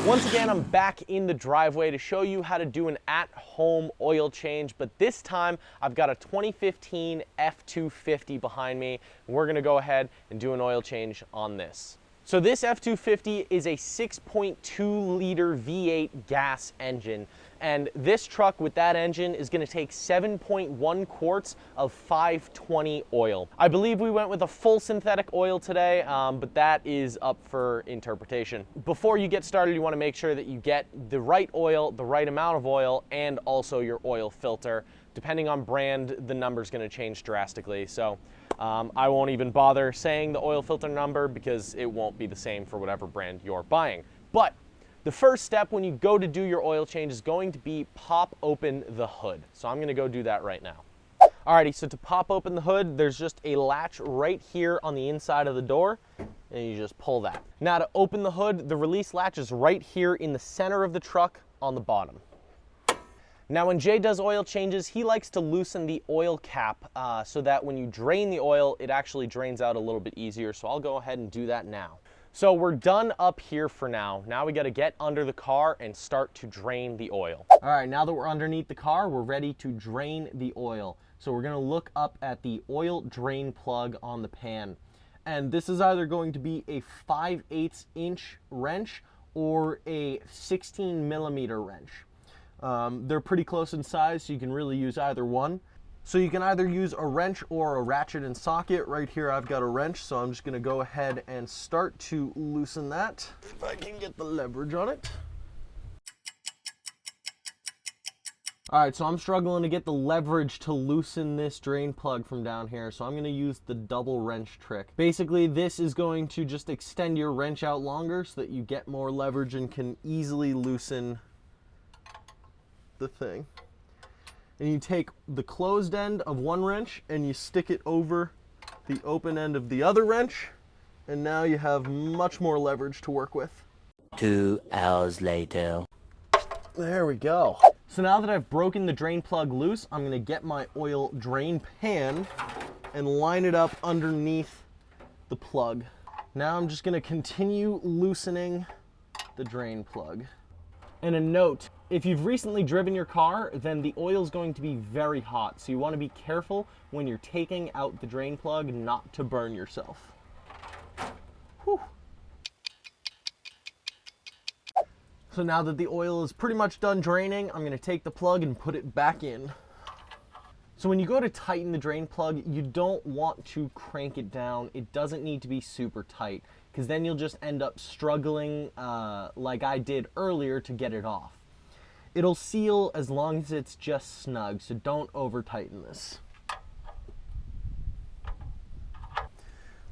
Once again, I'm back in the driveway to show you how to do an at-home oil change, but this time I've got a 2015 F-250 behind me. We're gonna go ahead and do an oil change on this. So this F-250 is a 6.2 liter V8 gas engine, and this truck with that engine is gonna take 7.1 quarts of 520 oil. I believe we went with a full synthetic oil today, but that is up for interpretation. Before you get started, you wanna make sure that you get the right oil, the right amount of oil, and also your oil filter. Depending on brand, the number's gonna change drastically. So I won't even bother saying the oil filter number because it won't be the same for whatever brand you're buying. But the first step when you go to do your oil change is going to be pop open the hood. So I'm gonna go do that right now. Alrighty, so to pop open the hood, there's just a latch right here on the inside of the door, and you just pull that. Now to open the hood, the release latch is right here in the center of the truck on the bottom. Now when Jay does oil changes, he likes to loosen the oil cap so that when you drain the oil, it actually drains out a little bit easier. So I'll go ahead and do that now. So we're done up here for now. Now we gotta get under the car and start to drain the oil. All right, now that we're underneath the car, we're ready to drain the oil. So we're gonna look up at the oil drain plug on the pan. And this is either going to be a 5/8 inch wrench or a 16 millimeter wrench. They're pretty close in size, so you can really use either one. So you can either use a wrench or a ratchet and socket. Right here I've got a wrench, so I'm just gonna go ahead and start to loosen that. If I can get the leverage on it. All right, so I'm struggling to get the leverage to loosen this drain plug from down here, so I'm gonna use the double wrench trick. Basically, this is going to just extend your wrench out longer so that you get more leverage and can easily loosen the thing. And you take the closed end of one wrench and you stick it over the open end of the other wrench, and now you have much more leverage to work with. 2 hours later. There we go. So now that I've broken the drain plug loose, I'm gonna get my oil drain pan and line it up underneath the plug. Now I'm just gonna continue loosening the drain plug. And a note, if you've recently driven your car, then the oil is going to be very hot. So you want to be careful when you're taking out the drain plug not to burn yourself. Whew. So now that the oil is pretty much done draining, I'm going to take the plug and put it back in. So when you go to tighten the drain plug, you don't want to crank it down. It doesn't need to be super tight, because then you'll just end up struggling like I did earlier to get it off. It'll seal as long as it's just snug, so don't over tighten this.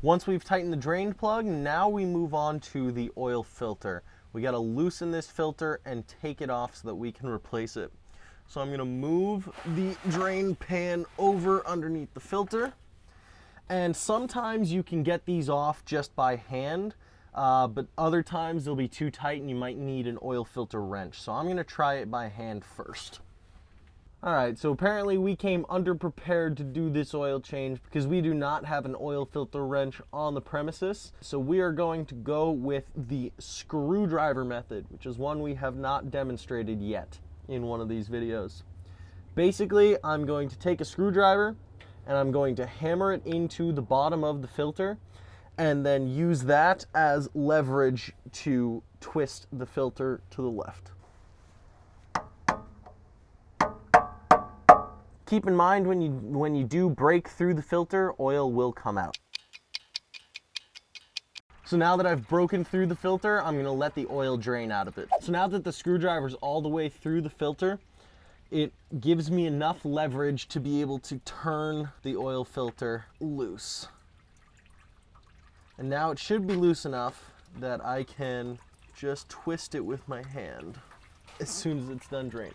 Once we've tightened the drain plug, now we move on to the oil filter. We gotta loosen this filter and take it off so that we can replace it. So I'm gonna move the drain pan over underneath the filter. And sometimes you can get these off just by hand, but other times they'll be too tight and you might need an oil filter wrench. So I'm gonna try it by hand first. All right, so apparently we came underprepared to do this oil change because we do not have an oil filter wrench on the premises. So we are going to go with the screwdriver method, which is one we have not demonstrated yet in one of these videos. Basically, I'm going to take a screwdriver and I'm going to hammer it into the bottom of the filter and then use that as leverage to twist the filter to the left. Keep in mind when you do break through the filter, oil will come out. So now that I've broken through the filter, I'm gonna let the oil drain out of it. So now that the screwdriver's all the way through the filter, it gives me enough leverage to be able to turn the oil filter loose. And now it should be loose enough that I can just twist it with my hand as soon as it's done draining.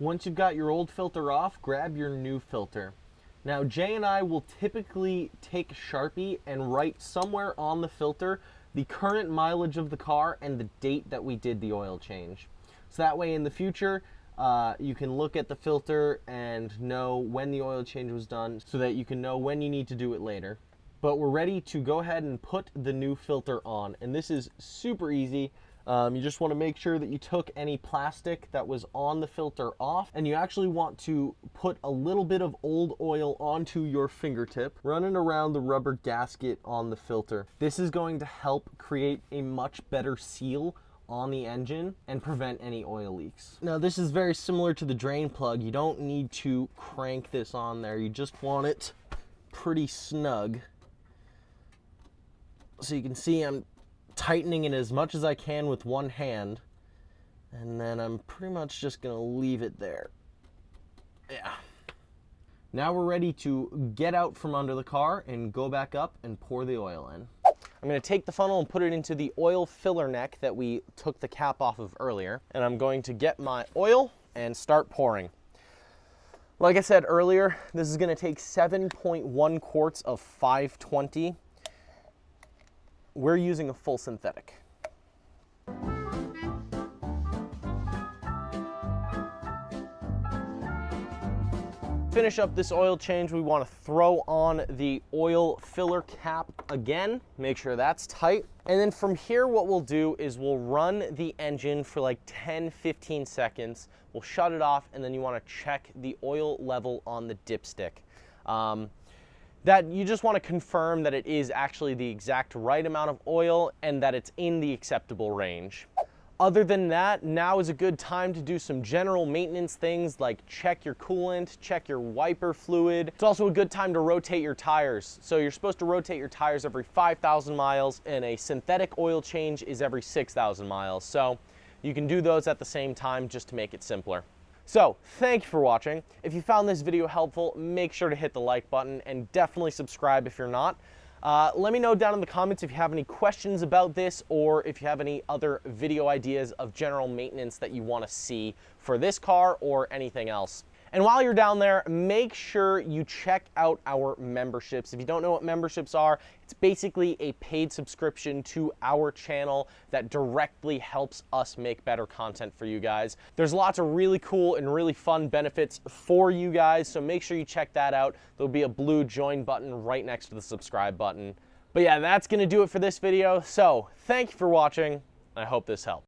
Once you've got your old filter off, grab your new filter. Now Jay and I will typically take a Sharpie and write somewhere on the filter the current mileage of the car and the date that we did the oil change. So that way in the future, you can look at the filter and know when the oil change was done so that you can know when you need to do it later. But we're ready to go ahead and put the new filter on. And this is super easy. You just want to make sure that you took any plastic that was on the filter off, and you actually want to put a little bit of old oil onto your fingertip, run it around the rubber gasket on the filter. This is going to help create a much better seal on the engine and prevent any oil leaks. Now this is very similar to the drain plug. You don't need to crank this on there. You just want it pretty snug. So you can see I'm tightening it as much as I can with one hand, and then I'm pretty much just gonna leave it there. Yeah. Now we're ready to get out from under the car and go back up and pour the oil in. I'm gonna take the funnel and put it into the oil filler neck that we took the cap off of earlier, and I'm going to get my oil and start pouring. Like I said earlier, this is gonna take 7.1 quarts of 520. We're using a full synthetic. Finish up this oil change, we want to throw on the oil filler cap again, make sure that's tight. And then from here, what we'll do is we'll run the engine for like 10-15 seconds. We'll shut it off, and then you want to check the oil level on the dipstick. That you just want to confirm that it is actually the exact right amount of oil and that it's in the acceptable range. Other than that, now is a good time to do some general maintenance things like check your coolant, check your wiper fluid. It's also a good time to rotate your tires. So you're supposed to rotate your tires every 5,000 miles, and a synthetic oil change is every 6,000 miles. So you can do those at the same time just to make it simpler. So, thank you for watching. If you found this video helpful, make sure to hit the like button and definitely subscribe if you're not. Let me know down in the comments if you have any questions about this, or if you have any other video ideas of general maintenance that you want to see for this car or anything else. And while you're down there, make sure you check out our memberships. If you don't know what memberships are, it's basically a paid subscription to our channel that directly helps us make better content for you guys. There's lots of really cool and really fun benefits for you guys, so make sure you check that out. There'll be a blue join button right next to the subscribe button. But yeah, that's gonna do it for this video. So thank you for watching. I hope this helped.